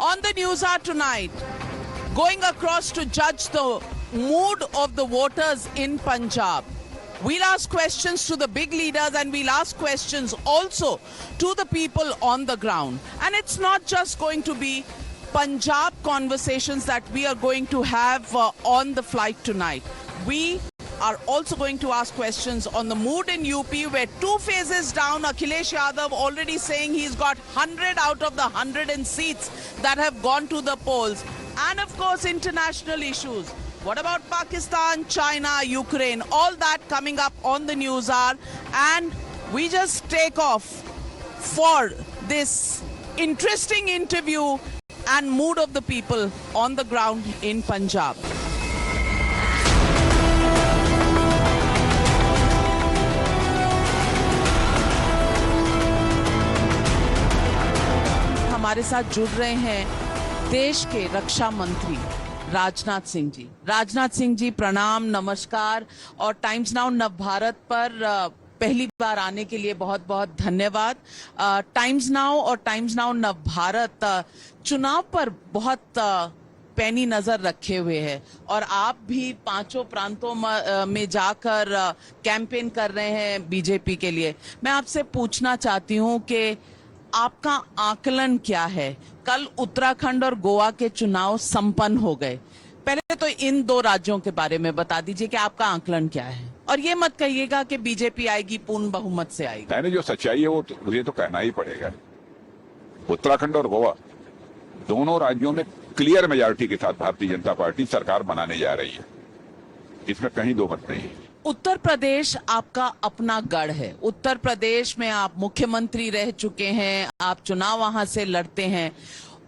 On the news hour tonight, going across to judge the mood of the voters in Punjab. We'll ask questions to the big leaders and we'll ask questions also to the people on the ground. And it's not just going to be Punjab conversations that we are going to have on the flight tonight. We are also going to ask questions on the mood in UP, where 2 phases down, Akhilesh Yadav already saying he's got 100 out of the 100 seats that have gone to the polls. And of course, international issues. What about Pakistan, China, Ukraine? All that coming up on the news hour. And we just take off for this interesting interview and mood of the people on the ground in Punjab. हमारे साथ जुड़ रहे हैं देश के रक्षा मंत्री राजनाथ सिंह जी। राजनाथ सिंह जी प्रणाम, नमस्कार। और टाइम्स नाउ नवभारत पर पहली बार आने के लिए बहुत बहुत धन्यवाद। टाइम्स नाउ और टाइम्स नाउ नवभारत चुनाव पर बहुत पैनी नजर रखे हुए है और आप भी 5 प्रांतों में जाकर कैंपेन कर रहे हैं बीजेपी के लिए। मैं आपसे पूछना चाहती हूं कि आपका आकलन क्या है? कल उत्तराखंड और गोवा के चुनाव संपन्न हो गए। पहले तो इन 2 राज्यों के बारे में बता दीजिए कि आपका आकलन क्या है, और ये मत कहिएगा कि बीजेपी आएगी पूर्ण बहुमत से आएगी। मैंने जो सच्चाई है वो मुझे तो कहना ही पड़ेगा। उत्तराखंड और गोवा दोनों राज्यों में क्लियर मेजॉरिटी के साथ भारतीय जनता पार्टी सरकार बनाने जा रही है, इसमें कहीं 2 मत नहीं है। उत्तर प्रदेश आपका अपना गढ़ है। उत्तर प्रदेश में आप मुख्यमंत्री रह चुके हैं, आप चुनाव वहां से लड़ते हैं।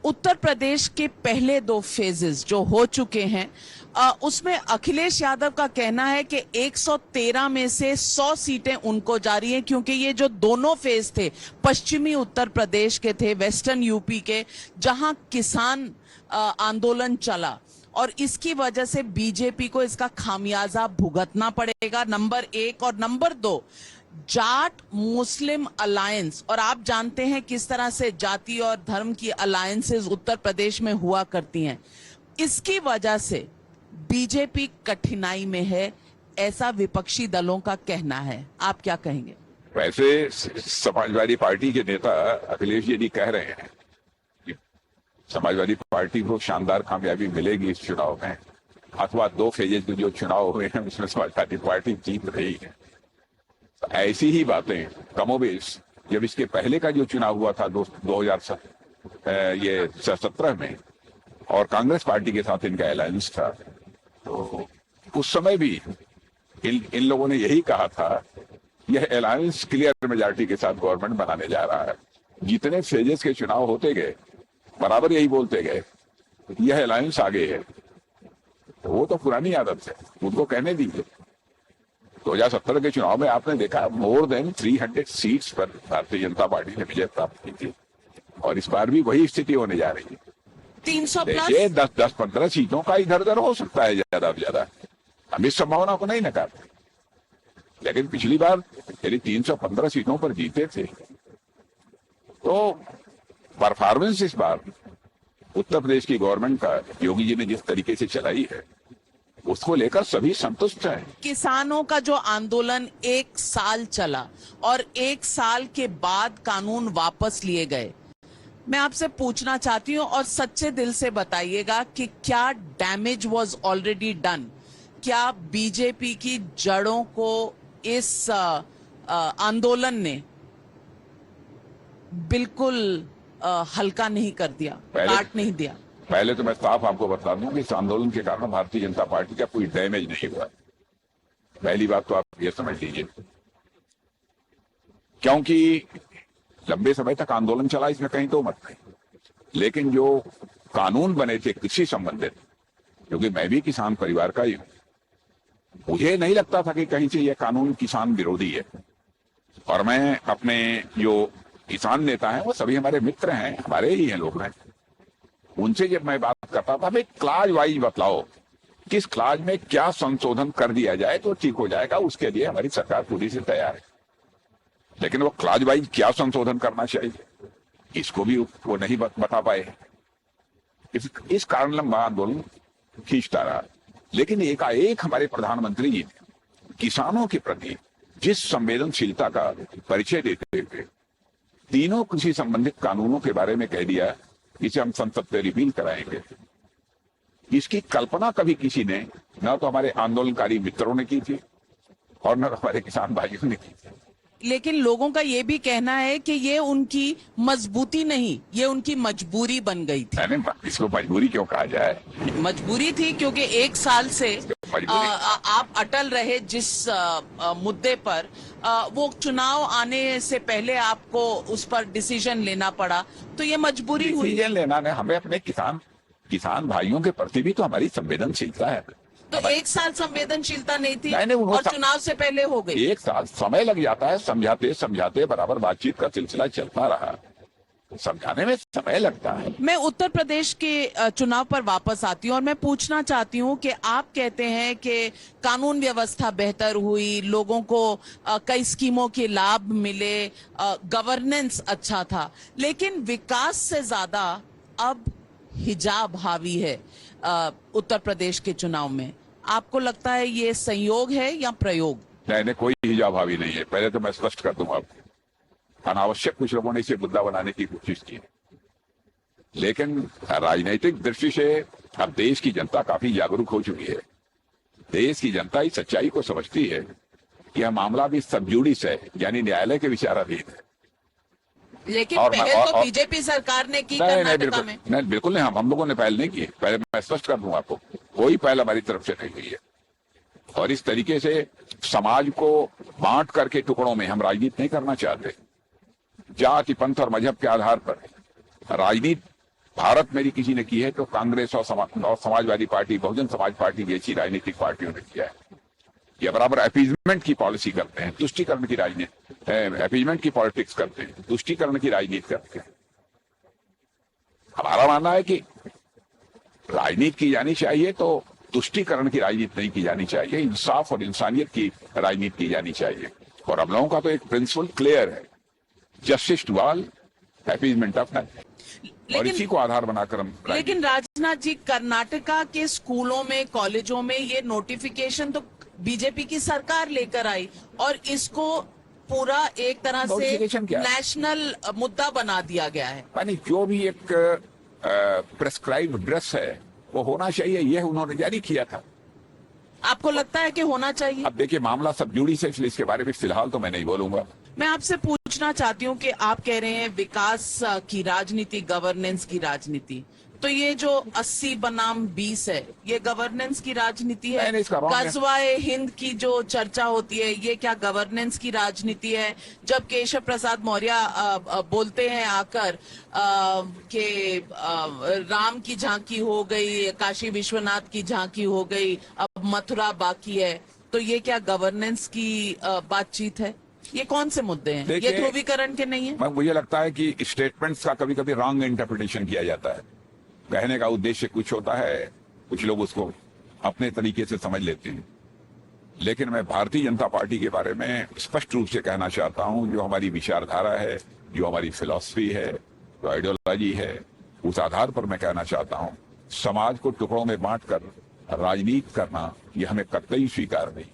उत्तर प्रदेश के पहले 2 फेजेस जो हो चुके हैं उसमें अखिलेश यादव का कहना है कि 113 में से 100 सीटें उनको जा रही हैं, क्योंकि ये जो दोनों फेज थे पश्चिमी उत्तर प्रदेश के थे, वेस्टर्न यूपी के, जहां किसान आंदोलन चला और इसकी वजह से बीजेपी को इसका खामियाजा भुगतना पड़ेगा, नंबर 1। और नंबर 2, जाट मुस्लिम अलायंस, और आप जानते हैं किस तरह से जाति और धर्म की अलायंसेस उत्तर प्रदेश में हुआ करती हैं। इसकी वजह से बीजेपी कठिनाई में है, ऐसा विपक्षी दलों का कहना है। आप क्या कहेंगे? वैसे समाजवादी पार्टी के नेता अखिलेश जी कह रहे हैं कि समाजवादी पार्टी को शानदार कामयाबी मिलेगी इस चुनाव में, अथवा 2 फेजेज में जो चुनाव हुए हैं उसमें समाजवादी पार्टी जीत रही है। ऐसी ही बातें कमोबेश जब इसके पहले का जो चुनाव हुआ था 2017 में और कांग्रेस पार्टी के साथ इनका अलायंस था, तो उस समय भी इन लोगों ने यही कहा था, यह अलायंस क्लियर मेजॉरिटी के साथ गवर्नमेंट बनाने जा रहा है। जितने फेजेस के चुनाव होते गए बराबर यही बोलते गए, यह अलायंस आगे है। तो वो तो पुरानी आदत है, उनको कहने दीजिए। 2017 के चुनाव में आपने देखा मोर देन 300 सीट्स पर भारतीय जनता पार्टी ने विजय प्राप्त की थी, और इस बार भी वही स्थिति होने जा रही है। 300 देखिए 10-15 सीटों का इधर उधर हो सकता है ज्यादा से ज्यादा, हम इस संभावना को नहीं नकारते, लेकिन पिछली बार यदि 315 सीटों पर जीते थे तो परफॉर्मेंस इस बार उत्तर प्रदेश की गवर्नमेंट का योगी जी ने जिस तरीके से चलाई है उसको लेकर सभी संतुष्ट हैं। किसानों का जो आंदोलन 1 साल चला और 1 साल के बाद कानून वापस लिए गए, मैं आपसे पूछना चाहती हूं और सच्चे दिल से बताइएगा कि क्या डैमेज वाज ऑलरेडी डन? क्या बीजेपी की जड़ों को इस आंदोलन ने बिल्कुल हल्का नहीं कर दिया, काट नहीं दिया? पहले तो मैं साफ आपको बता दूं कि इस आंदोलन के कारण भारतीय जनता पार्टी का कोई डैमेज नहीं हुआ। पहली बात तो आप ये समझ लीजिए, क्योंकि लंबे समय तक आंदोलन चला, इसमें कहीं 2 मत नहीं। लेकिन जो कानून बने थे कृषि संबंधित, क्योंकि मैं भी किसान परिवार का ही हूं, मुझे नहीं लगता था कि कहीं से यह कानून किसान विरोधी है। और मैं अपने जो किसान नेता हैं वो सभी हमारे मित्र हैं, हमारे ही हैं लोग हैं, उनसे जब मैं बात करता था भाई क्लाज वाइज बतलाओ, किस क्लाज में क्या संशोधन कर दिया जाए तो ठीक हो जाएगा, उसके लिए हमारी सरकार पूरी से तैयार है। लेकिन वो क्लाज वाइज क्या संशोधन करना चाहिए इसको भी वो नहीं बता पाए। इस कारण लंबा आंदोलन खींचता रहा। लेकिन एकाएक हमारे प्रधानमंत्री जी ने किसानों के प्रति जिस संवेदनशीलता का परिचय देते हुए तीनों कृषि संबंधित कानूनों के बारे में कह दिया कि इसे हम संसद से रिपील कराएंगे, इसकी कल्पना कभी किसी ने, न तो हमारे आंदोलनकारी मित्रों ने की थी और न हमारे किसान भाइयों ने की थी। लेकिन लोगों का ये भी कहना है कि ये उनकी मजबूती नहीं, ये उनकी मजबूरी बन गई थी। इसको मजबूरी क्यों कहा जाए? मजबूरी थी क्योंकि 1 साल से आप अटल रहे जिस मुद्दे पर, वो चुनाव आने से पहले आपको उस पर डिसीजन लेना पड़ा, तो ये मजबूरी हुई। डिसीजन लेना ने हमें अपने किसान भाइयों के प्रति भी तो हमारी संवेदनशीलता है। तो 1 साल संवेदनशीलता नहीं थी नहीं, और चुनाव से पहले हो गई। 1 साल समय लग जाता है, समझाते समझाते बराबर बातचीत का सिलसिला चलता रहा, समझाने में समय लगता है। मैं उत्तर प्रदेश के चुनाव पर वापस आती हूँ और मैं पूछना चाहती हूँ कि आप कहते हैं कि कानून व्यवस्था बेहतर हुई, लोगों को कई स्कीमों के लाभ मिले, गवर्नेंस अच्छा था, लेकिन विकास से ज्यादा अब हिजाब हावी है उत्तर प्रदेश के चुनाव में। आपको लगता है ये संयोग है या प्रयोग? नहीं, कोई हिजाब हावी नहीं है। पहले तो मैं स्पष्ट कर दूं आपको, अनावश्यक कुछ लोगों ने इसे मुद्दा बनाने की कोशिश की, लेकिन राजनीतिक दृष्टि से अब देश की जनता काफी जागरूक हो चुकी है। देश की जनता इस सच्चाई को समझती है कि यह मामला भी सब जुडिस है, यानी न्यायालय के विचाराधीन है। लेकिन पहल तो बीजेपी सरकार ने की कर्नाटक में। नहीं, बिल्कुल नहीं, हम लोगों ने पहल नहीं की। पहले मैं स्पष्ट कर दूं आपको, कोई पहल हमारी तरफ से नहीं हुई है। और इस तरीके से समाज को बांट करके टुकड़ों में हम राजनीति नहीं करना चाहते। जाति, पंथ और मजहब के आधार पर राजनीति भारत में किसी ने की है तो कांग्रेस और समाजवादी पार्टी, बहुजन समाज पार्टी जैसी राजनीतिक पार्टियों ने किया है। ये बराबर अपीजमेंट की पॉलिसी करते हैं, तुष्टीकरण की राजनीति, अपीजमेंट की पॉलिटिक्स करते हैं, तुष्टीकरण की राजनीति करते हैं। हमारा मानना है कि राजनीति की जानी चाहिए तो तुष्टीकरण की राजनीति नहीं की जानी चाहिए, इंसाफ और इंसानियत की राजनीति की जानी चाहिए। और हम लोगों का तो एक प्रिंसिपल क्लियर है, justice to all, appeasement of none, और इसी को आधार बनाकर हम। लेकिन राजनाथ जी, कर्नाटका के स्कूलों में, कॉलेजों में ये नोटिफिकेशन तो बीजेपी की सरकार लेकर आई और इसको पूरा एक तरह से नेशनल मुद्दा बना दिया गया है। यानी जो भी एक प्रेस्क्राइब्ड ड्रेस है वो होना चाहिए, यह उन्होंने जारी किया था। आपको लगता है कि होना चाहिए? अब देखिए, मामला सब जुड़ी से, इसलिए इसके बारे में फिलहाल तो मैं नहीं बोलूंगा। मैं आपसे पूछना चाहती हूँ कि आप कह रहे हैं विकास की राजनीति, गवर्नेंस की राजनीति, तो ये जो 80 बनाम 20 है, ये गवर्नेंस की राजनीति है? गजवाए हिंद की जो चर्चा होती है, ये क्या गवर्नेंस की राजनीति है? जब केशव प्रसाद मौर्य बोलते हैं आकर कि राम की झांकी हो गई, काशी विश्वनाथ की झांकी हो गई, अब मथुरा बाकी है, तो ये क्या गवर्नेंस की बातचीत है? ये कौन से मुद्दे हैं? ये ध्रुवीकरण के नहीं है? मुझे लगता है कि स्टेटमेंट्स का कभी कभी रॉन्ग इंटरप्रिटेशन किया जाता है। कहने का उद्देश्य कुछ होता है, कुछ लोग उसको अपने तरीके से समझ लेते हैं। लेकिन मैं भारतीय जनता पार्टी के बारे में स्पष्ट रूप से कहना चाहता हूं, जो हमारी विचारधारा है, जो हमारी फिलॉसफी है, जो आइडियोलॉजी है, उस आधार पर मैं कहना चाहता हूं, समाज को टुकड़ों में बांटकर राजनीति करना यह हमें कतई स्वीकार नहीं।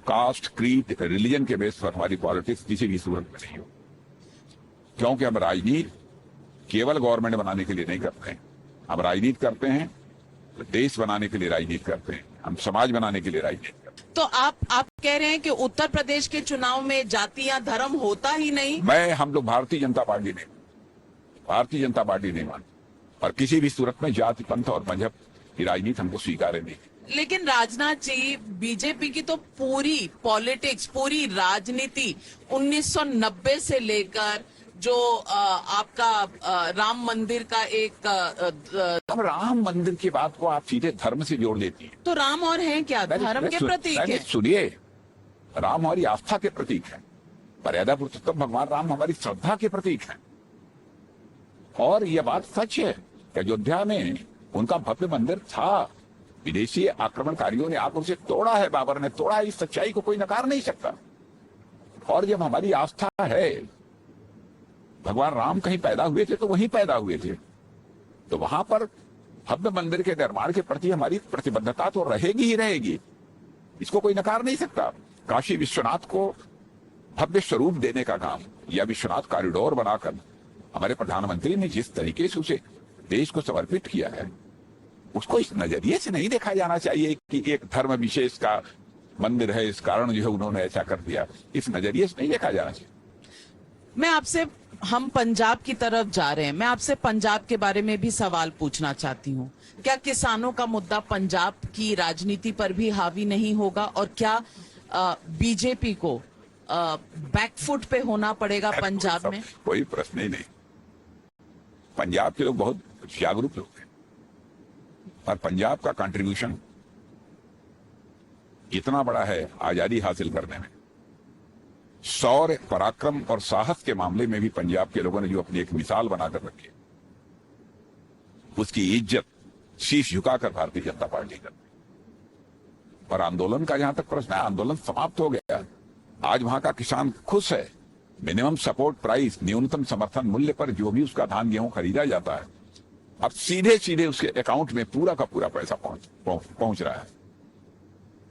कास्ट, क्रीड, रिलीजन के बेस पर हमारी पॉलिटिक्स किसी भी सूरत में नहीं हो, क्योंकि हम राजनीति केवल गवर्नमेंट बनाने के लिए नहीं करते हैं। हम राजनीति करते हैं तो देश बनाने के लिए राजनीति करते हैं, हम समाज बनाने के लिए राजनीति करते हैं। तो आप कह रहे हैं कि उत्तर प्रदेश के चुनाव में जाति या धर्म होता ही नहीं? हम लोग भारतीय जनता पार्टी नहीं मानते, और किसी भी सूरत में जाति, पंथ और मजहब की राजनीति हमको स्वीकार नहीं। लेकिन राजनाथ जी, बीजेपी की तो पूरी पॉलिटिक्स, पूरी राजनीति 1990 से लेकर जो आपका राम मंदिर का एक राम मंदिर की बात को आप सीधे धर्म से जोड़ देती हैं। तो राम और हैं क्या? धर्म के प्रतीक है। सुनिए, राम हमारी आस्था के प्रतीक है। मर्यादा पुरुषोत्तम भगवान राम हमारी श्रद्धा के प्रतीक है। और यह बात सच है कि अयोध्या में उनका भव्य मंदिर था, विदेशी आक्रमणकारियों ने आकर उसे तोड़ा है, बाबर ने तोड़ा है। इस सच्चाई को कोई नकार नहीं सकता। और जब हमारी आस्था है, भगवान राम कहीं पैदा हुए थे तो वहीं पैदा हुए थे, तो वहां पर भव्य मंदिर के निर्माण के प्रति हमारी प्रतिबद्धता तो रहेगी ही रहेगी, इसको कोई नकार नहीं सकता। काशी विश्वनाथ को भव्य स्वरूप देने का काम या विश्वनाथ कॉरिडोर बनाकर हमारे प्रधानमंत्री ने जिस तरीके से उसे देश को समर्पित किया है, उसको इस नजरिए से नहीं देखा जाना चाहिए कि एक धर्म विशेष का मंदिर है, इस कारण जो है उन्होंने ऐसा कर दिया। इस नजरिए से नहीं देखा जाना चाहिए। मैं आपसे, हम पंजाब की तरफ जा रहे हैं, मैं आपसे पंजाब के बारे में भी सवाल पूछना चाहती हूँ। क्या किसानों का मुद्दा पंजाब की राजनीति पर भी हावी नहीं होगा, और क्या बीजेपी को बैकफुट पे होना पड़ेगा पंजाब में? कोई प्रश्न ही नहीं। पंजाब के लोग बहुत जागरूक लोग हैं और पंजाब का कंट्रीब्यूशन इतना बड़ा है आजादी हासिल करने में। शौर्य, पराक्रम और साहस के मामले में भी पंजाब के लोगों ने जो अपनी एक मिसाल बनाकर रखी, उसकी इज्जत शीश झुकाकर भारतीय जनता पार्टी करती। और आंदोलन का जहां तक प्रश्न है, आंदोलन समाप्त हो गया। आज वहां का किसान खुश है। मिनिमम सपोर्ट प्राइस, न्यूनतम समर्थन मूल्य पर जो भी उसका धान गेहूं खरीदा जाता है, अब सीधे सीधे उसके अकाउंट में पूरा का पूरा पैसा पहुंच रहा है।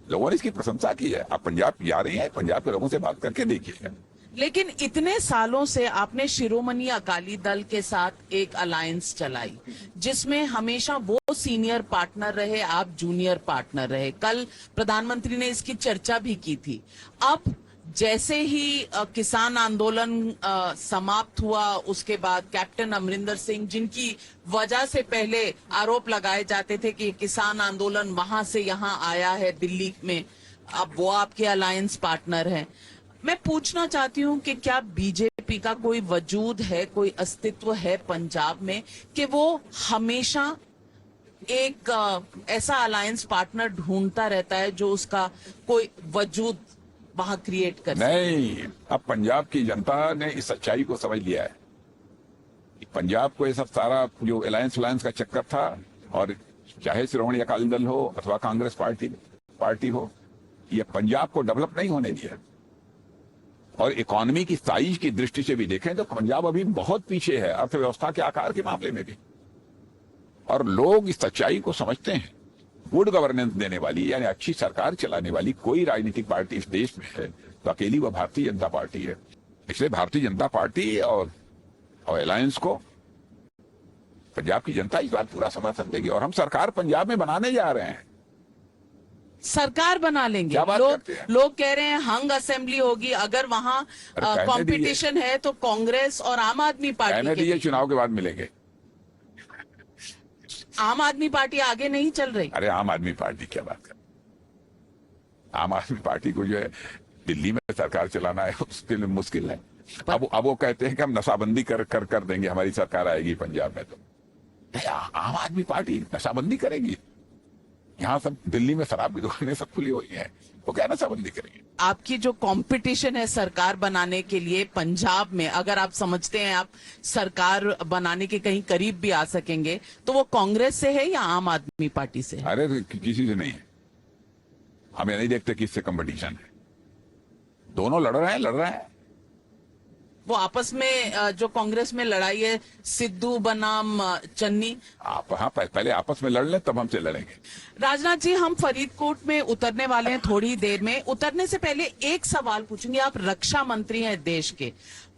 लोगों ने इसकी प्रशंसा की है। आप पंजाब जा रही हैं, पंजाब के लोगों से बात करके देखिए। लेकिन इतने सालों से आपने शिरोमणि अकाली दल के साथ एक अलायंस चलाई, जिसमें हमेशा वो सीनियर पार्टनर रहे, आप जूनियर पार्टनर रहे। कल प्रधानमंत्री ने इसकी चर्चा भी की थी। अब जैसे ही किसान आंदोलन समाप्त हुआ, उसके बाद कैप्टन अमरिंदर सिंह, जिनकी वजह से पहले आरोप लगाए जाते थे कि किसान आंदोलन वहां से यहां आया है दिल्ली में, अब वो आपके अलायंस पार्टनर हैं। मैं पूछना चाहती हूं कि क्या बीजेपी का कोई वजूद है, कोई अस्तित्व है पंजाब में कि वो हमेशा एक ऐसा अलायंस पार्टनर ढूंढता रहता है जो उसका कोई वजूद वहां क्रिएट कर? नहीं, अब पंजाब की जनता ने इस सच्चाई को समझ लिया है। पंजाब को ये सब सारा जो अलायंस का चक्कर था, और चाहे श्रोमणी अकाली दल हो अथवा कांग्रेस पार्टी हो, ये पंजाब को डेवलप नहीं होने दिया। और इकोनॉमी की साइज की दृष्टि से भी देखें तो पंजाब अभी बहुत पीछे है, अर्थव्यवस्था के आकार के मामले में भी। और लोग इस सच्चाई को समझते हैं। गुड गवर्नेंस देने वाली, यानी अच्छी सरकार चलाने वाली कोई राजनीतिक पार्टी इस देश में है तो अकेली वह भारतीय जनता पार्टी है। इसलिए भारतीय जनता पार्टी और अलायंस को पंजाब की जनता इस बार पूरा समर्थन देगी। और हम सरकार पंजाब में बनाने जा रहे हैं। सरकार बना लेंगे। लोग कह रहे हैं हंग असेंबली होगी। अगर वहां कंपटीशन है तो कांग्रेस और आम आदमी पार्टी के चुनाव के बाद मिलेंगे। आम आदमी पार्टी आगे नहीं चल रही। अरे आम आदमी पार्टी क्या बात कर, आम आदमी पार्टी को जो है दिल्ली में सरकार चलाना है उसके लिए मुश्किल है। अब वो कहते हैं कि हम नशाबंदी कर देंगे, हमारी सरकार आएगी पंजाब में। तो आम आदमी पार्टी नशाबंदी करेगी? यहाँ सब दिल्ली में शराब की दुकानें सब खुली हुई हैं, वो क्या नशाबंदी करेगी? आपकी जो कंपटीशन है सरकार बनाने के लिए पंजाब में, अगर आप समझते हैं आप सरकार बनाने के कहीं करीब भी आ सकेंगे, तो वो कांग्रेस से है या आम आदमी पार्टी से है? अरे किसी से नहीं है। हम ये नहीं देखते किससे कंपटीशन है। दोनों लड़ रहे हैं। वो आपस में जो कांग्रेस में लड़ाई है, सिद्धू बनाम चन्नी, आप हाँ पहले आपस में लड़ लें तब हमसे लड़ेंगे। राजनाथ जी, हम फरीदकोट में उतरने वाले हैं थोड़ी देर में। उतरने से पहले एक सवाल पूछूंगी। आप रक्षा मंत्री हैं देश के,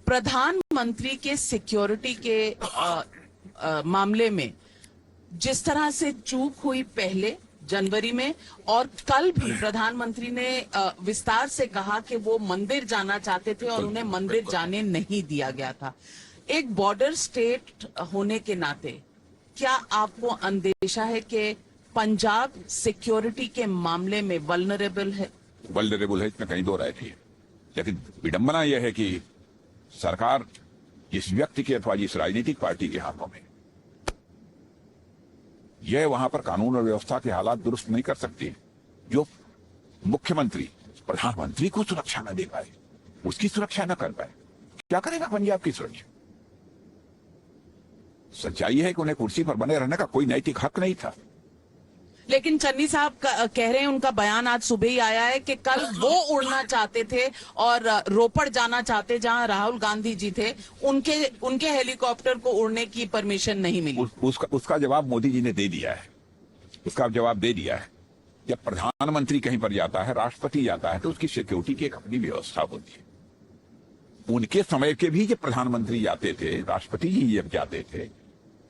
प्रधानमंत्री के सिक्योरिटी के मामले में जिस तरह से चूक हुई पहले जनवरी में, और कल भी प्रधानमंत्री ने विस्तार से कहा कि वो मंदिर जाना चाहते थे और उन्हें मंदिर जाने नहीं दिया गया था। एक बॉर्डर स्टेट होने के नाते क्या आपको अंदेशा है कि पंजाब सिक्योरिटी के मामले में वल्नरेबल है? वल्नरेबल है, इसमें कहीं दो राय नहीं है। लेकिन विडंबना यह है कि सरकार जिस व्यक्ति के अथवा जिस राजनीतिक पार्टी के हाथों में, यह वहां पर कानून और व्यवस्था के हालात दुरुस्त नहीं कर सकती। जो मुख्यमंत्री प्रधानमंत्री को सुरक्षा न दे पाए, उसकी सुरक्षा न कर पाए, क्या करेगा पंजाब की सुरक्षा? सच्चाई है कि उन्हें कुर्सी पर बने रहने का कोई नैतिक हक नहीं था। लेकिन चन्नी साहब कह रहे हैं, उनका बयान आज सुबह ही आया है कि कल वो उड़ना चाहते थे और रोपड़ जाना चाहते जहां राहुल गांधी जी थे, उनके हेलीकॉप्टर को उड़ने की परमिशन नहीं मिली। उसका जवाब मोदी जी ने दे दिया है। उसका जवाब दे दिया है। जब प्रधानमंत्री कहीं पर जाता है, राष्ट्रपति जाता है, तो उसकी सिक्योरिटी की एक अपनी व्यवस्था होती है। उनके समय के भी जब प्रधानमंत्री जाते थे, राष्ट्रपति जी जब जाते थे,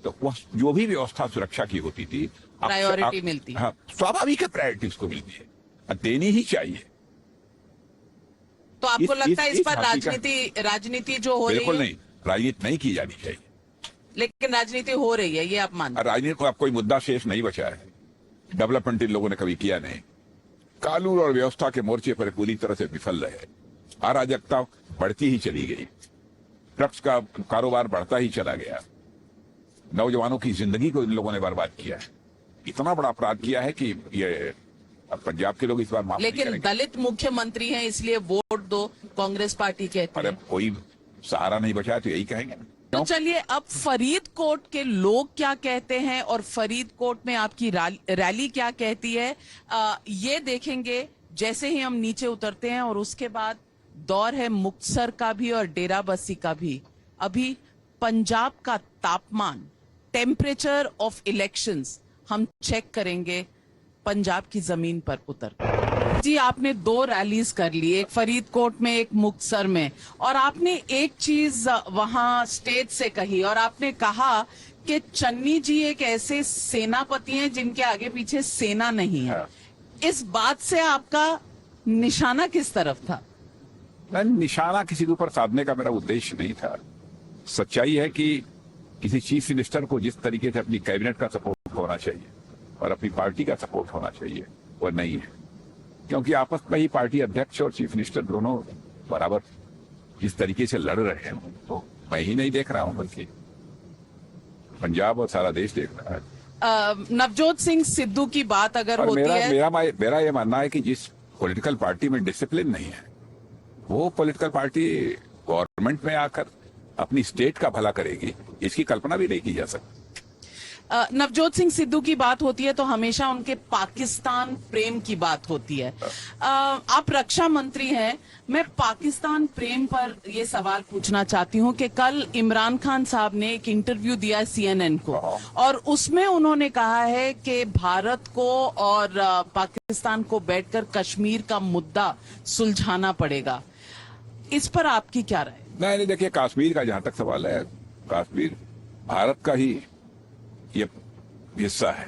तो वह जो भी व्यवस्था सुरक्षा की होती थी, प्रायोरिटी मिलती है। हाँ, स्वाभाविक है, प्रायोरिटी उसको मिलती है, देनी ही चाहिए। तो आपको लगता है इस पर राजनीति जो हो रही है? बिल्कुल नहीं, राजनीति नहीं की जानी चाहिए। लेकिन राजनीति हो रही है, ये आप मानते हैं? राजनीति को अब कोई मुद्दा शेष नहीं बचा है। डेवलपमेंट इन लोगों ने कभी किया नहीं। कानून और व्यवस्था के मोर्चे पर पूरी तरह से विफल रहे। अराजकता बढ़ती ही चली गई, ड्रग्स का कारोबार बढ़ता ही चला गया, नौजवानों की जिंदगी को इन लोगों ने बर्बाद किया है। इतना बड़ा अपराध किया है कि ये पंजाब के लोग इस बार माफ नहीं करेंगे। लेकिन दलित मुख्यमंत्री हैं, इसलिए वोट दो, कांग्रेस पार्टी कहती है। अरे कोई सहारा नहीं बचा तो यही कहेंगे। तो चलिए, अब फरीदकोट के लोग क्या कहते हैं और फरीदकोट में आपकी रैली क्या कहती है, ये देखेंगे जैसे ही हम नीचे उतरते हैं। और उसके बाद दौर है मुक्तसर का भी और डेराबस्सी का भी। अभी पंजाब का तापमान, टेम्परेचर ऑफ इलेक्शंस हम चेक करेंगे पंजाब की जमीन पर उतर। जी, आपने 2 रैलीज कर ली, एक फरीदकोट में, एक मुक्तसर में, और आपने एक चीज वहां स्टेज से कही, और आपने कहा कि चन्नी जी एक ऐसे सेनापति हैं जिनके आगे पीछे सेना नहीं है। इस बात से आपका निशाना किस तरफ था? निशाना किसी के ऊपर साधने का मेरा उद्देश्य नहीं था। सच्चाई है कि किसी चीफ मिनिस्टर को जिस तरीके से अपनी कैबिनेट का सपोर्ट होना चाहिए और अपनी पार्टी का सपोर्ट होना चाहिए, वो नहीं है। क्योंकि आपस में ही पार्टी अध्यक्ष और चीफ मिनिस्टर दोनों बराबर जिस तरीके से लड़ रहे हैं, तो मैं ही नहीं देख रहा हूं, बल्कि पंजाब और सारा देश देख रहा है। नवजोत सिंह सिद्धू की बात अगर होती है, मेरा ये मानना है कि जिस पॉलिटिकल पार्टी में डिसिप्लिन नहीं है, वो पॉलिटिकल पार्टी गवर्नमेंट में आकर अपनी स्टेट का भला करेगी, इसकी कल्पना भी नहीं की जा सकती। नवजोत सिंह सिद्धू की बात होती है तो हमेशा उनके पाकिस्तान प्रेम की बात होती है। आप रक्षा मंत्री हैं, मैं पाकिस्तान प्रेम पर यह सवाल पूछना चाहती हूं कि कल इमरान खान साहब ने एक इंटरव्यू दिया CNN को, और उसमें उन्होंने कहा है कि भारत को और पाकिस्तान को बैठकर कश्मीर का मुद्दा सुलझाना पड़ेगा। इस पर आपकी क्या राय? नहीं, देखिए, कश्मीर का जहां तक सवाल है, कश्मीर भारत का ही ये हिस्सा है।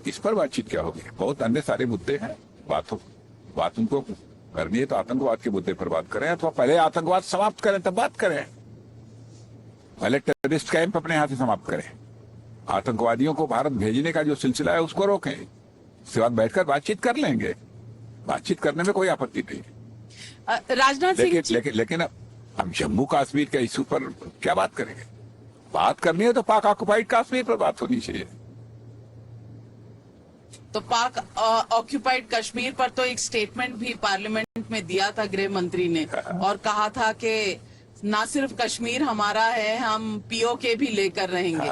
इस पर बातचीत क्या होगी? बहुत अन्य सारे मुद्दे हैं। बात उनको करनी है तो आतंकवाद के मुद्दे पर बात करें, अथवा पहले आतंकवाद समाप्त करें तब बात करें। पहले टेररिस्ट कैंप अपने यहाँ से समाप्त करें, आतंकवादियों को भारत भेजने का जो सिलसिला है उसको रोकें, उसके बाद बैठकर बातचीत कर लेंगे। बातचीत करने में कोई आपत्ति नहीं। राजनाथ सिंह, लेकिन अब जम्मू कश्मीर के इशू पर क्या बात करेंगे? बात करनी है तो पाक ऑक्युपाइड कश्मीर पर बात होनी चाहिए। तो पाक ऑक्युपाइड कश्मीर पर तो एक स्टेटमेंट भी पार्लियामेंट में दिया था गृह मंत्री ने, और कहा था कि ना सिर्फ कश्मीर हमारा है, हम POK भी लेकर रहेंगे।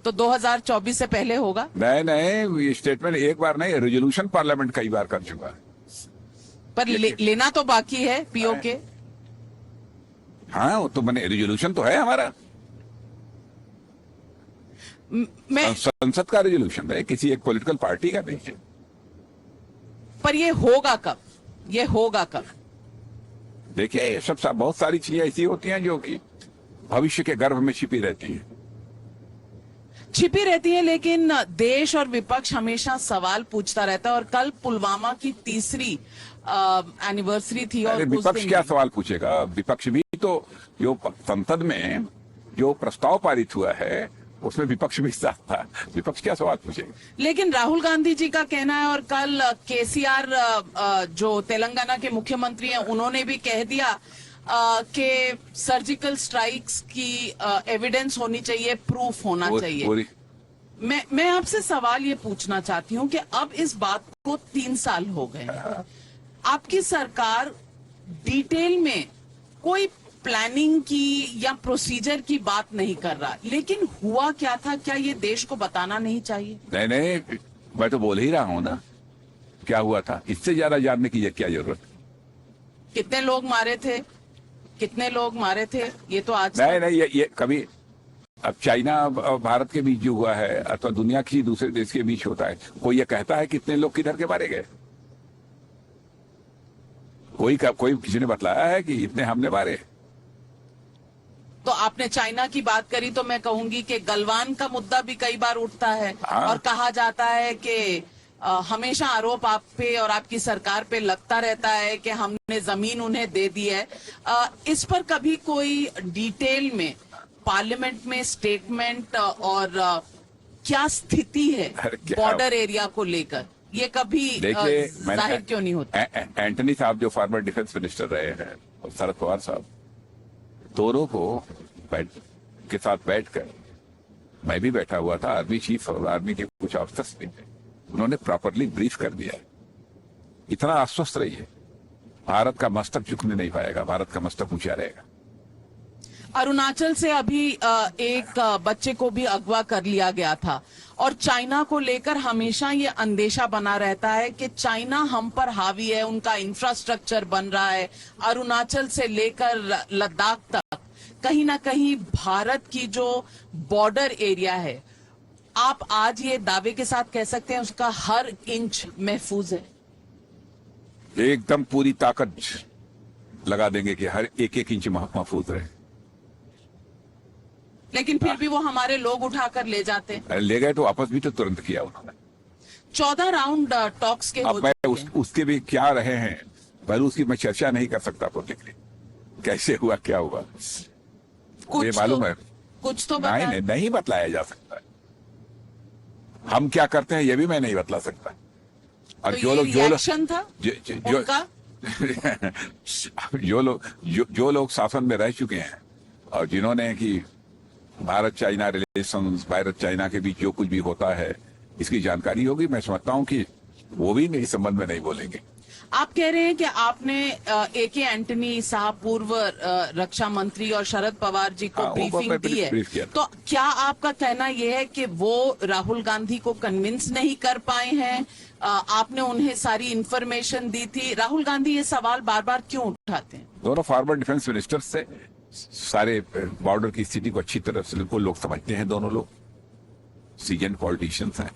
तो 2024 से पहले होगा? नहीं, ये स्टेटमेंट एक बार नहीं, रेजोल्यूशन पार्लियामेंट कई बार कर चुका है, पर लेना तो बाकी है POK। हाँ, वो तो मैंने रेजोल्यूशन तो है हमारा, संसद का रेजोल्यूशन है, किसी एक पॉलिटिकल पार्टी का नहीं है। पर ये होगा कब? ये होगा कब? देखिए, ये सब बहुत सारी चीजें ऐसी होती हैं जो कि भविष्य के गर्भ में छिपी रहती हैं, लेकिन देश और विपक्ष हमेशा सवाल पूछता रहता है। और कल पुलवामा की 3री एनिवर्सरी थी, और विपक्ष क्या सवाल पूछेगा? विपक्ष भी तो, जो संसद में जो प्रस्ताव पारित हुआ है उसमें विपक्ष भी साथ था, विपक्ष क्या सवाल पूछेगा? लेकिन राहुल गांधी जी का कहना है, और कल KCR जो तेलंगाना के मुख्यमंत्री हैं, उन्होंने भी कह दिया कि सर्जिकल स्ट्राइक्स की एविडेंस होनी चाहिए, प्रूफ होना चाहिए। मैं आपसे सवाल ये पूछना चाहती हूँ कि अब इस बात को 3 साल हो गए, आपकी सरकार डिटेल में कोई प्लानिंग की या प्रोसीजर की बात नहीं कर रहा, लेकिन हुआ क्या था, क्या ये देश को बताना नहीं चाहिए? नहीं नहीं, मैं तो बोल ही रहा हूं ना क्या हुआ था। इससे ज्यादा जानने की क्या जरूरत? कितने लोग मारे थे, कितने लोग मारे थे, ये तो आज नहीं नहीं, ये कभी अब चाइना और भारत के बीच जो हुआ है अथवा दुनिया किसी दूसरे देश के बीच होता है, कोई ये कहता है कितने लोग किधर के मारे गए? कोई किसी ने बतलाया है कि इतने हमने मारे? तो आपने चाइना की बात करी तो मैं कहूंगी कि गलवान का मुद्दा भी कई बार उठता है। हाँ। और कहा जाता है कि हमेशा आरोप आप पे और आपकी सरकार पे लगता रहता है कि हमने जमीन उन्हें दे दी है। इस पर कभी कोई डिटेल में पार्लियामेंट में स्टेटमेंट और क्या स्थिति है अरे क्या- बॉर्डर एरिया को लेकर, ये कभी देखिए, जाहिर क्यों नहीं होता? एंटनी साहब जो फॉर्मर डिफेंस मिनिस्टर रहे हैं और शरद पवार साहब, दोनों को के साथ बैठकर, मैं भी बैठा हुआ था, आर्मी चीफ और आर्मी के कुछ ऑफिसर्स भी थे, उन्होंने प्रॉपरली ब्रीफ कर दिया। इतना आश्वस्त रहिए, भारत का मस्तक झुकने नहीं पाएगा, भारत का मस्तक ऊंचा रहेगा। अरुणाचल से अभी एक बच्चे को भी अगवा कर लिया गया था और चाइना को लेकर हमेशा ये अंदेशा बना रहता है कि चाइना हम पर हावी है, उनका इंफ्रास्ट्रक्चर बन रहा है। अरुणाचल से लेकर लद्दाख तक कहीं ना कहीं भारत की जो बॉर्डर एरिया है, आप आज ये दावे के साथ कह सकते हैं उसका हर इंच महफूज है? एकदम पूरी ताकत लगा देंगे कि हर एक इंच महफूज रहे। लेकिन फिर भी वो हमारे लोग उठाकर ले जाते हैं। ले गए तो वापस भी तो तुरंत किया उन्होंने। 14 राउंड टॉक्स के हो अब मैं चुके हैं। उसके भी क्या रहे हैं, पर उसकी मैं चर्चा नहीं कर सकता पब्लिकली, कैसे हुआ क्या हुआ। ये मालूम है कुछ तो नहीं, बता। नहीं बतलाया जा सकता है। हम क्या करते हैं ये भी मैं नहीं बतला सकता। और तो ये रिएक्शन था उनका? जो लोग शासन में रह चुके हैं और जिन्होंने कि Bharat China relations, Bharat China के बीच जो कुछ भी होता है इसकी जानकारी होगी, मैं समझता हूं कि वो भी मेरे संबंध में नहीं बोलेंगे। आप कह रहे हैं कि आपने एके एंटनी साहब पूर्व रक्षा मंत्री और शरद पवार जी को हाँ, ब्रीफिंग मैं दी है, ब्रीफ किया। तो क्या आपका कहना यह है कि वो राहुल गांधी को कन्विंस नहीं कर पाए हैं? आपने उन्हें सारी इंफॉर्मेशन दी थी। राहुल गांधी ये सवाल बार बार क्यों उठाते हैं? दोनों फॉर्मर डिफेंस मिनिस्टर से सारे बॉर्डर की स्थिति को अच्छी तरह से वो लोग समझते हैं, दोनों लोग सीजन पॉलिटिशियंस हैं।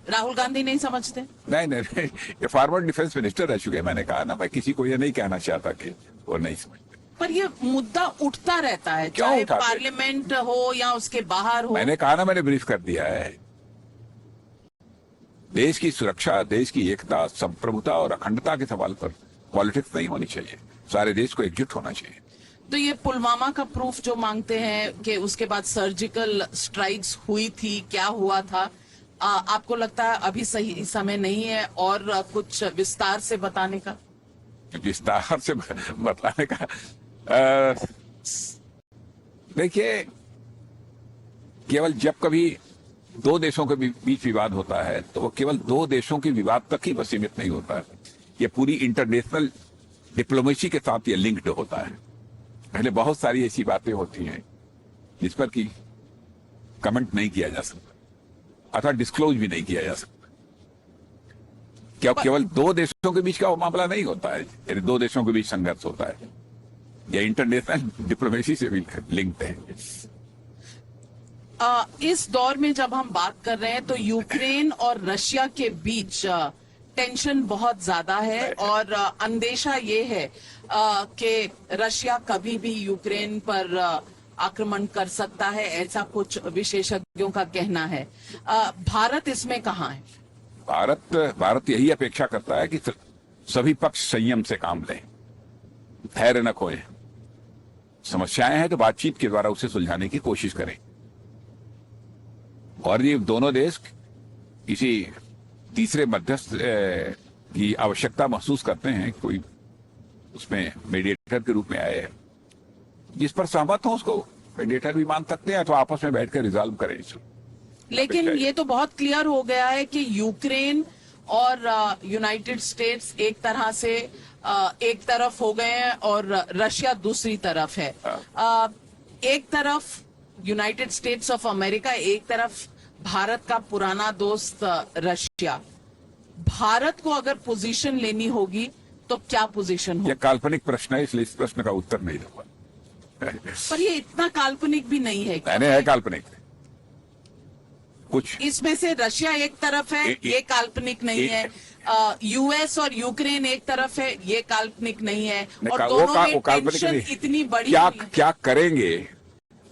राहुल गांधी नहीं समझते? नहीं, ये फॉर्मर डिफेंस मिनिस्टर रह चुके हैं। मैंने कहा ना, मैं किसी को ये नहीं कहना चाहता कि वो नहीं समझते। पर ये मुद्दा उठता रहता है, क्यों चाहे उठाते? पार्लियामेंट हो या उसके बाहर हो। मैंने कहा ना, मैंने ब्रीफ कर दिया है। देश की सुरक्षा, देश की एकता, संप्रभुता और अखंडता के सवाल पर पॉलिटिक्स नहीं होनी चाहिए, सारे देश को एकजुट होना चाहिए। तो ये पुलवामा का प्रूफ जो मांगते हैं कि उसके बाद सर्जिकल स्ट्राइक्स हुई थी, क्या हुआ था, आपको लगता है अभी सही समय नहीं है और कुछ विस्तार से बताने का? विस्तार से बताने का, देखिए, केवल जब कभी दो देशों के बीच विवाद होता है तो वो केवल दो देशों के विवाद तक ही सीमित नहीं होता है, ये पूरी इंटरनेशनल डिप्लोमेसी के साथ ये लिंक्ड होता है। पहले बहुत सारी ऐसी बातें होती हैं जिस पर कि कमेंट नहीं किया जा सकता अथवा डिस्क्लोज भी नहीं किया जा सकता। क्या केवल दो देशों के बीच का वो मामला नहीं होता है, यानी दो देशों के बीच संघर्ष होता है, यह इंटरनेशनल डिप्लोमेसी से भी लिंक्ड है। इस दौर में जब हम बात कर रहे हैं तो यूक्रेन और रशिया के बीच टेंशन बहुत ज्यादा है और अंदेशा ये है कि रशिया कभी भी यूक्रेन पर आक्रमण कर सकता है, ऐसा कुछ विशेषज्ञों का कहना है। भारत इसमें कहाँ है? भारत यही अपेक्षा करता है कि सभी पक्ष संयम से काम लें, धैर्य न खोएं, समस्याएं हैं तो बातचीत के द्वारा उसे सुलझाने की कोशिश करें। और ये दोनों देश किसी तीसरे मध्यस्थ की आवश्यकता महसूस करते हैं, कोई उसमें मीडिएटर के रूप में आए हैं, जिस पर सहमत हो उसको मीडिएटर भी मान सकते हैं, तो आपस में बैठकर रिजॉल्व करें। लेकिन ये तो बहुत क्लियर हो गया है कि यूक्रेन और यूनाइटेड स्टेट्स एक तरह से एक तरफ हो गए हैं और रशिया दूसरी तरफ है। एक तरफ यूनाइटेड स्टेट्स ऑफ अमेरिका, एक तरफ भारत का पुराना दोस्त रशिया। भारत को अगर पोजीशन लेनी होगी तो क्या पोजीशन हो? यह काल्पनिक प्रश्न है, इसलिए इस प्रश्न का उत्तर नहीं दूंगा। पर ये इतना काल्पनिक भी नहीं है। मैंने है काल्पनिक कुछ इसमें से रशिया एक तरफ है, ये काल्पनिक नहीं है। यूएस और यूक्रेन एक तरफ है, ये काल्पनिक नहीं है। और दोनों में टेंशन इतनी बड़ी क्या करेंगे,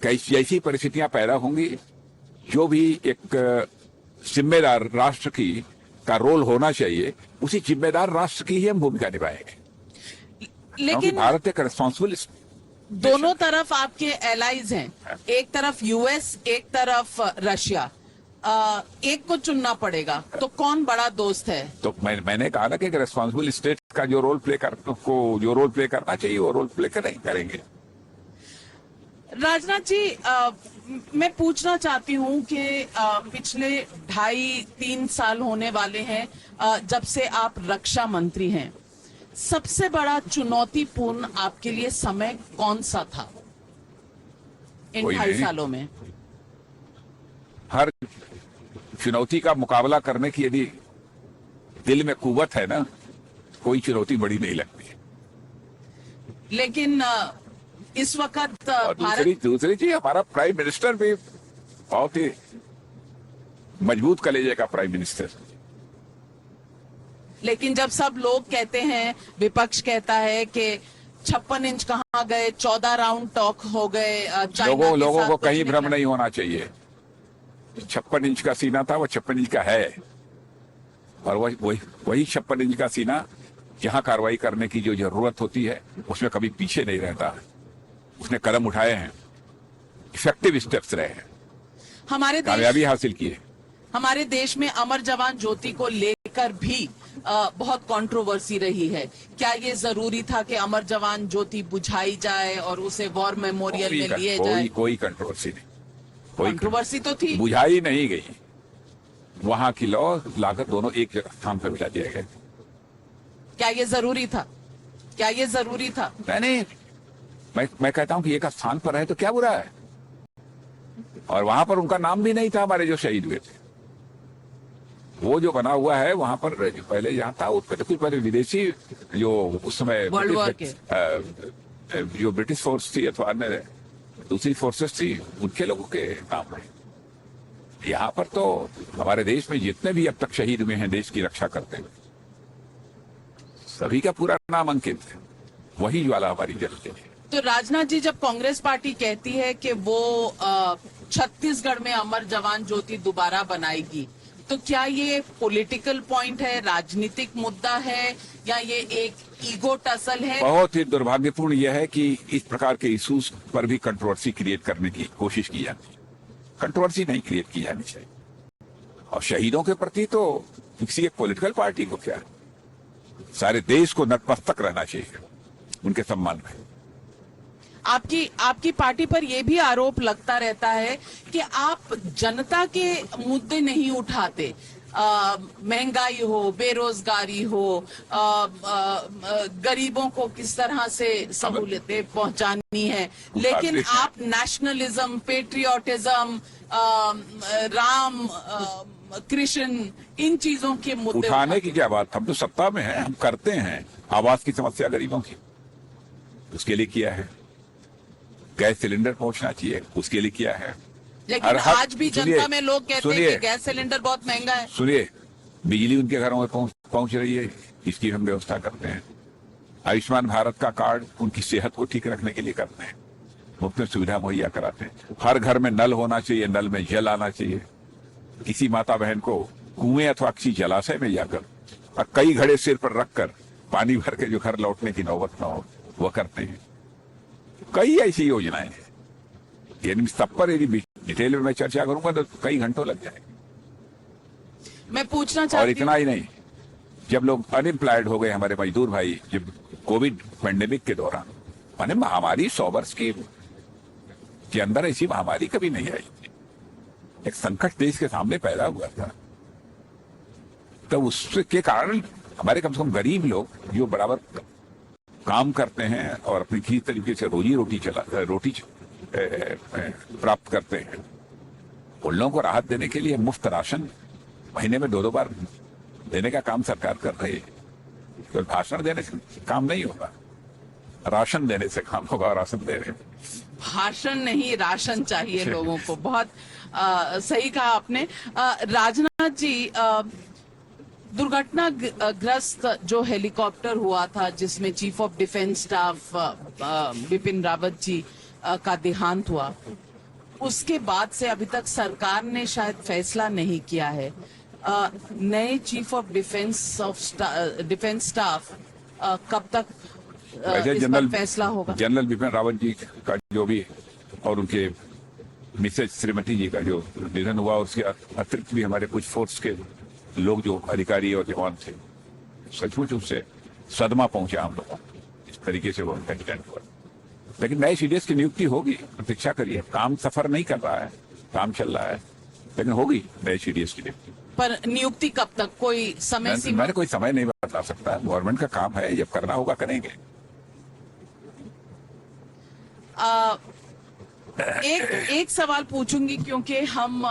कैसी परिस्थितियां पैदा होंगी, जो भी एक जिम्मेदार राष्ट्र की का रोल होना चाहिए, उसी जिम्मेदार राष्ट्र की ही हम भूमिका निभाएंगे। लेकिन भारत एक रिस्पॉन्सिबल दोनों तरफ आपके एलाइज हैं, एक तरफ यूएस, एक तरफ रशिया। एक को चुनना पड़ेगा तो कौन बड़ा दोस्त है? तो मैंने कहा ना कि रिस्पॉन्सिबल स्टेट का जो रोल प्ले करना चाहिए वो रोल प्ले करेंगे। राजनाथ जी, मैं पूछना चाहती हूँ कि पिछले 2.5-3 साल होने वाले हैं जब से आप रक्षा मंत्री हैं। सबसे बड़ा चुनौतीपूर्ण आपके लिए समय कौन सा था इन 2.5 सालों में? हर चुनौती का मुकाबला करने की यदि दिल में कुव्वत है ना, कोई चुनौती बड़ी नहीं लगती। लेकिन इस वक्त दूसरी चीज, हमारा प्राइम मिनिस्टर भी बहुत ही मजबूत कलेजे का प्राइम मिनिस्टर। लेकिन जब सब लोग कहते हैं, विपक्ष कहता है कि 56 इंच कहाँ गए, 14 राउंड टॉक हो गए, लोगों को कहीं भ्रम नहीं होना चाहिए। 56 इंच का सीना था, वो 56 इंच का है, और वही 56 इंच का सीना जहां कार्रवाई करने की जो जरूरत होती है उसमें कभी पीछे नहीं रहता। उसने कदम उठाए हैं, इफेक्टिव स्टेप्स रहे हैं, हमारे कामयाबी हासिल की है। हमारे देश में अमर जवान ज्योति को लेकर भी बहुत कंट्रोवर्सी रही है। क्या ये जरूरी था कि अमर जवान ज्योति बुझाई जाए और उसे वॉर मेमोरियल में लिए जाए? कोई कंट्रोवर्सी नहीं। कंट्रोवर्सी तो थी, बुझाई नहीं गई। वहां की लौ लागत दोनों एक जगह स्थान पर मिला दिया गया। क्या ये जरूरी था? क्या ये जरूरी था? नहीं, मैं कहता हूं कि एक स्थान पर है तो क्या बुरा है। और वहां पर उनका नाम भी नहीं था, हमारे जो शहीद हुए थे। वो जो बना हुआ है वहां पर, जो पहले जहां था उस पर तो कुछ पहले विदेशी जो उस समय जो ब्रिटिश फोर्स थी अथवा अन्य दूसरी फोर्सेस थी, उनके लोगों के नाम है। यहाँ पर तो हमारे देश में जितने भी अब तक शहीद हुए हैं देश की रक्षा करते हुए, सभी का पूरा नाम अंकित है। वही ज्वाला हमारी जलती है। तो राजनाथ जी, जब कांग्रेस पार्टी कहती है कि वो छत्तीसगढ़ में अमर जवान ज्योति दोबारा बनाएगी, तो क्या ये पॉलिटिकल पॉइंट है, राजनीतिक मुद्दा है, या ये एक ईगो टसल है? बहुत ही दुर्भाग्यपूर्ण यह है कि इस प्रकार के इश्यूज पर भी कंट्रोवर्सी क्रिएट करने की कोशिश की जाती है। कंट्रोवर्सी नहीं क्रिएट की जानी चाहिए। और शहीदों के प्रति तो किसी एक पॉलिटिकल पार्टी को क्या, सारे देश को नतमस्तक रहना चाहिए उनके सम्मान में। आपकी पार्टी पर यह भी आरोप लगता रहता है कि आप जनता के मुद्दे नहीं उठाते। महंगाई हो, बेरोजगारी हो, गरीबों को किस तरह से सहूलियतें पहुंचानी है, लेकिन आप नेशनलिज्म, पेट्रियोटिज्म, राम, कृष्ण, इन चीजों के मुद्दे उठाने की क्या बात। हम तो सत्ता में हैं, हम करते हैं। आवास की समस्या गरीबों की, उसके लिए किया है। गैस सिलेंडर पहुंचना चाहिए, उसके लिए किया है। लेकिन आज भी जनता में लोग कहते हैं कि गैस सिलेंडर बहुत महंगा है। सुनिए, बिजली उनके घरों में पहुंच रही है, इसकी हम व्यवस्था करते हैं। आयुष्मान भारत का कार्ड उनकी सेहत को ठीक रखने के लिए करते हैं, मुफ्त में सुविधा मुहैया कराते हैं। हर घर में नल होना चाहिए, नल में जल आना चाहिए। किसी माता बहन को कुएं अथवा किसी जलाशय में जाकर और कई घड़े सिर पर रखकर पानी भर के जो घर लौटने की नौबत न हो, वो करते हैं। कई ऐसी योजनाएं हैं, यानी सब पर यदि डिटेल में मैं चर्चा करूंगा तो कई घंटों लग जाएंगे। मैं पूछना चाहती हूं, और इतना ही नहीं, जब लोग अनएम्प्लॉयड हो गए हमारे मजदूर भाई, जब कोविड पेंडेमिक के दौरान, माने महामारी 100 वर्ष के अंदर ऐसी महामारी कभी नहीं आई थी। एक संकट देश के सामने पैदा हुआ था, तो उसके कारण हमारे कम से कम गरीब लोग जो बराबर काम करते हैं और अपनी किसी तरीके से रोटी प्राप्त करते हैं, उन लोगों को राहत देने के लिए मुफ्त राशन महीने में 2-2 बार देने का काम सरकार कर रही है। तो भाषण देने से काम नहीं होगा, राशन देने से काम होगा। राशन देने, भाषण नहीं राशन चाहिए लोगों को। बहुत सही कहा आपने। राजनाथ जी, दुर्घटना ग्रस्त जो हेलीकॉप्टर हुआ था जिसमें chief of defence staff Bipin Rawat ji का देहांत हुआ, उसके बाद से अभी तक सरकार ने शायद फैसला नहीं किया है। नए चीफ ऑफ डिफेंस स्टाफ कब तक इस पर फैसला होगा? जनरल बिपिन रावत जी का जो भी और उनके मिसेज श्रीमती जी का जो निधन हुआ, उसके अतिरिक्त भी हमारे कुछ फोर्स के लोग जो अधिकारी और जवान थे, सचमुच उससे सदमा पहुंचा हम लोगों को, इस तरीके से वो एक्सीडेंट हुआ। लेकिन नए सीडीएस की नियुक्ति होगी, प्रतीक्षा करिए। काम सफर नहीं कर रहा है, काम चल रहा है, लेकिन होगी नए सीडीएस की नियुक्ति। पर नियुक्ति कब तक, कोई समय सीमा? मैंने कोई समय नहीं बता सकता, गवर्नमेंट का काम है, जब करना होगा करेंगे। एक सवाल पूछूंगी क्योंकि हम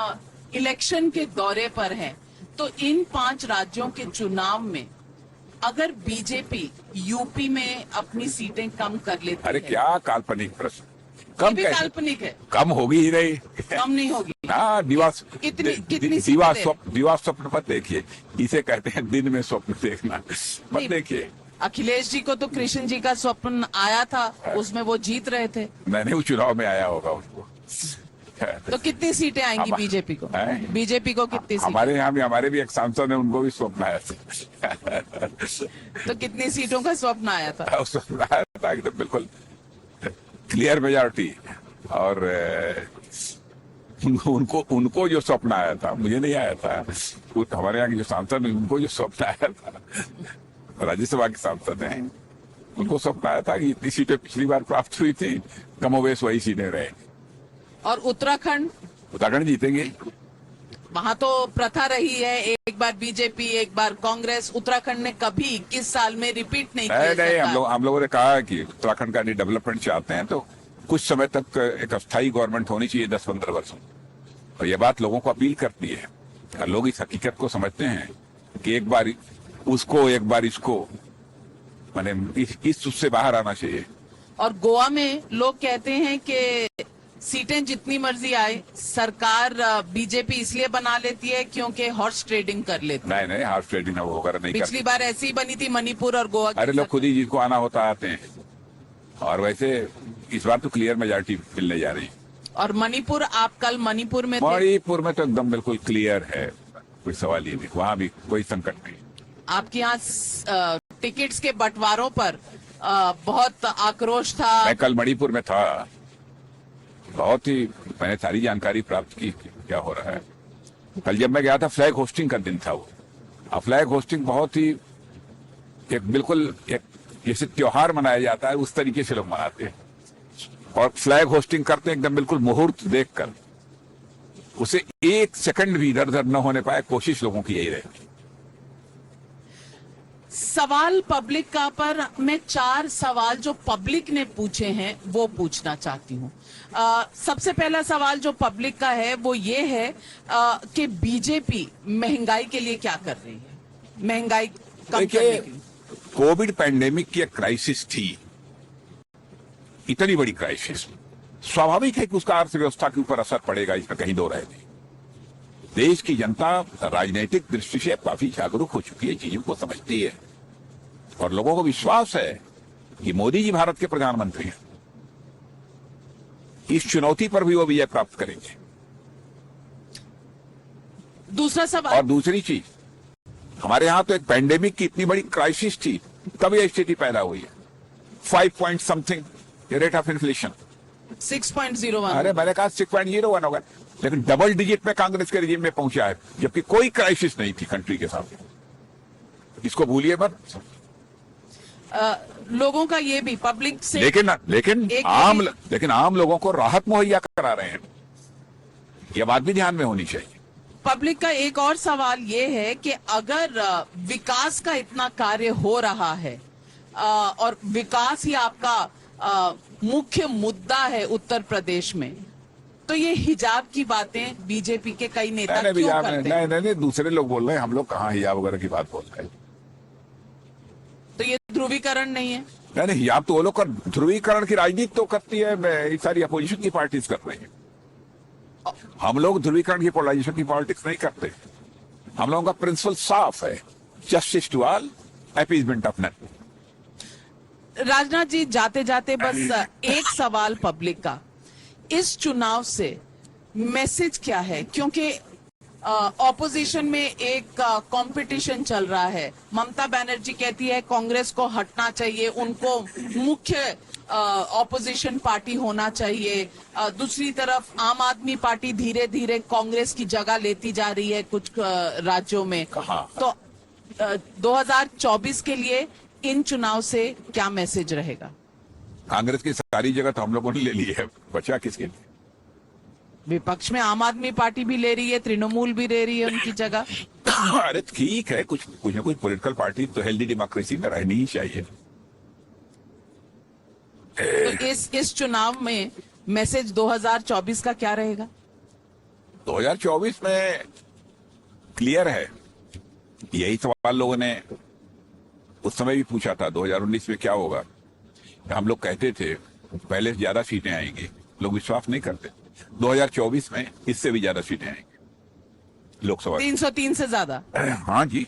इलेक्शन के दौरे पर हैं। तो इन 5 राज्यों के चुनाव में अगर बीजेपी यूपी में अपनी सीटें कम कर लेती है, अरे क्या काल्पनिक प्रश्न, कम भी कैसे? काल्पनिक है, कम होगी ही नहीं, कम नहीं होगी। हाँ, कितनी दिवा स्वप्न मत देखिए, इसे कहते हैं दिन में स्वप्न देखना, मत देखिए। अखिलेश जी को तो कृष्ण जी का स्वप्न आया था, उसमें वो जीत रहे थे। मैंने वो चुनाव में आया होगा उसको। तो कितनी सीटें आएंगी बीजेपी को? बीजेपी को कितनी सीटें? हमारे यहाँ भी, हमारे भी एक सांसद है, उनको भी स्वप्न आया था। तो कितनी सीटों का स्वप्न आया था? स्वप्न आया था एकदम बिल्कुल क्लियर मेजॉरिटी। और उनको जो स्वप्न आया था, मुझे नहीं आया था, हमारे यहाँ के जो सांसद है उनको जो स्वप्न आया था, राज्यसभा के सांसद हैं, उनको स्वप्न आया था कि इतनी सीटें पिछली बार प्राप्त हुई थी, कमोबेश वही सीटें रहे। और उत्तराखंड जीतेंगे। वहां तो प्रथा रही है, एक बार बीजेपी एक बार कांग्रेस। उत्तराखंड ने कभी किस साल में रिपीट नहीं किया? नहीं, हम लोगों ने कहा कि उत्तराखंड का डेवलपमेंट चाहते हैं तो कुछ समय तक एक अस्थायी गवर्नमेंट होनी चाहिए, 10-15 वर्ष। और ये बात लोगों को अपील करती है। लोग इस हकीकत को समझते हैं कि एक बार उसको एक बार इसको, माने इस उससे बाहर आना चाहिए। और गोवा में लोग कहते हैं कि सीटें जितनी मर्जी आए, सरकार बीजेपी इसलिए बना लेती है क्योंकि हॉर्स ट्रेडिंग कर लेती है। नहीं, हॉर्स ट्रेडिंग वगैरह नहीं। पिछली बार ऐसी ही बनी थी मणिपुर और गोवा। अरे लोग खुद ही जिसको आना होता आते हैं। और वैसे इस बार तो क्लियर मेजॉरिटी मिलने जा रही है। और मणिपुर, आप कल मणिपुर में थे? मणिपुर में तो एकदम बिल्कुल क्लियर है, कोई सवाल ही नहीं, वहां भी कोई संकट नहीं। आपके यहाँ टिकट्स के बंटवारों पर बहुत आक्रोश था। मैं कल मणिपुर में था, बहुत ही मैंने सारी जानकारी प्राप्त की क्या हो रहा है। कल जब मैं गया था, फ्लैग होस्टिंग का दिन था वो। अब फ्लैग होस्टिंग बहुत ही बिल्कुल जैसे त्योहार मनाया जाता है उस तरीके से लोग मनाते हैं। और फ्लैग होस्टिंग करते हैं एकदम बिल्कुल मुहूर्त देखकर, उसे 1 सेकंड भी इधर उधर न होने पाए, कोशिश लोगों की यही रहेगी। सवाल पब्लिक का, पर मैं 4 सवाल जो पब्लिक ने पूछे हैं वो पूछना चाहती हूँ। सबसे पहला सवाल जो पब्लिक का है वो ये है कि बीजेपी महंगाई के लिए क्या कर रही है, महंगाई कम करने के लिए। कोविड पैंडेमिक की एक क्राइसिस थी, इतनी बड़ी क्राइसिस, स्वाभाविक है कि उसका अर्थव्यवस्था के ऊपर असर पड़ेगा, इसमें कहीं दो राय नहीं। देश की जनता राजनीतिक दृष्टि से काफी जागरूक हो चुकी है, चीजों को समझती है और लोगों को विश्वास है कि मोदी जी भारत के प्रधानमंत्री हैं। इस चुनौती पर भी वो विजय प्राप्त करेंगे। दूसरा सवाल, और दूसरी चीज, हमारे यहां तो एक पैंडेमिक की इतनी बड़ी क्राइसिस थी, तब यह स्थिति पैदा हुई है। 5 point something rate of inflation, 6.01। अरे मैंने कहा 6.01 होगा, लेकिन डबल डिजिट में कांग्रेस के रिजीम में पहुंचा है, जबकि कोई क्राइसिस नहीं थी कंट्री के साथ। इसको भूलिए मत। लोगों का ये भी पब्लिक से, लेकिन आम लोगों को राहत मुहैया करा रहे हैं, यह बात भी ध्यान में होनी चाहिए। पब्लिक का एक और सवाल ये है कि अगर विकास का इतना कार्य हो रहा है और विकास ही आपका मुख्य मुद्दा है उत्तर प्रदेश में, तो ये हिजाब की बातें बीजेपी के कई नेता क्यों करते हैं? नहीं, दूसरे लोग बोल रहे हैं, हम लोग कहाँ हिजाब वगैरह की बात बोल रहे हैं। तो ये ध्रुवीकरण नहीं है? नहीं, हिजाब तो वो लोग कर, ध्रुवीकरण की राजनीति तो करती है सारी अपोजिशन की पार्टीज कर रही है। हम लोग ध्रुवीकरण की पोलराइजेशन की पॉलिटिक्स नहीं करते। हम लोगों का प्रिंसिपल साफ है, justice to all, appeasement of none. Rajnath ji, जाते जाते बस एक सवाल पब्लिक का, इस चुनाव से मैसेज क्या है? क्योंकि ऑपोजिशन में एक कंपटीशन चल रहा है। ममता बनर्जी कहती है कांग्रेस को हटना चाहिए, उनको मुख्य ऑपोजिशन पार्टी होना चाहिए। दूसरी तरफ आम आदमी पार्टी धीरे धीरे कांग्रेस की जगह लेती जा रही है कुछ राज्यों में। तो 2024 के लिए इन चुनाव से क्या मैसेज रहेगा? कांग्रेस की सारी जगह तो हम लोगों ने ले ली है, बचा किसके लिए? विपक्ष में आम आदमी पार्टी भी ले रही है, तृणमूल भी ले रही है उनकी जगह। अरे ठीक है, कुछ ना कुछ पॉलिटिकल पार्टी तो हेल्दी डेमोक्रेसी में रहनी ही चाहिए। तो इस चुनाव में मैसेज 2024 का क्या रहेगा? 2024 में क्लियर है, यही सवाल लोगों ने उस समय भी पूछा था 2019 में क्या होगा। हम लोग कहते थे पहले ज्यादा सीटें आएंगी, लोग विश्वास नहीं करते। 2024 में इससे भी ज्यादा सीटें आएंगी लोकसभा, 303 से ज्यादा। हाँ जी।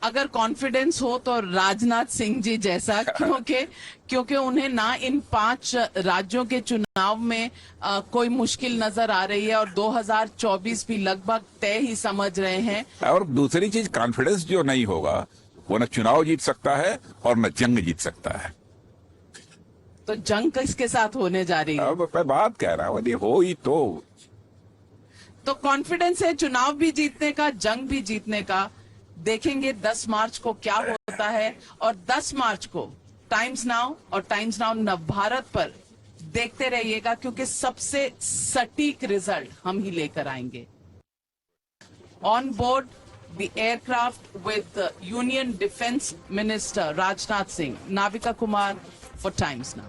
अगर कॉन्फिडेंस हो तो राजनाथ सिंह जी जैसा, क्योंकि उन्हें ना इन 5 राज्यों के चुनाव में कोई मुश्किल नजर आ रही है और 2024 भी लगभग तय ही समझ रहे हैं। और दूसरी चीज, कॉन्फिडेंस जो नहीं होगा वो न चुनाव जीत सकता है और न जंग जीत सकता है। तो जंग किसके साथ होने जा रही है? अब मैं बात कह रहा हूँ, हो ही तो कॉन्फिडेंस है चुनाव भी जीतने का, जंग भी जीतने का। देखेंगे 10 मार्च को क्या होता है, और 10 मार्च को टाइम्स नाउ और टाइम्स नाउ नवभारत पर देखते रहिएगा, क्योंकि सबसे सटीक रिजल्ट हम ही लेकर आएंगे। On board the aircraft with Union Defense Minister Rajnath Singh, Navika Kumar for Times Now.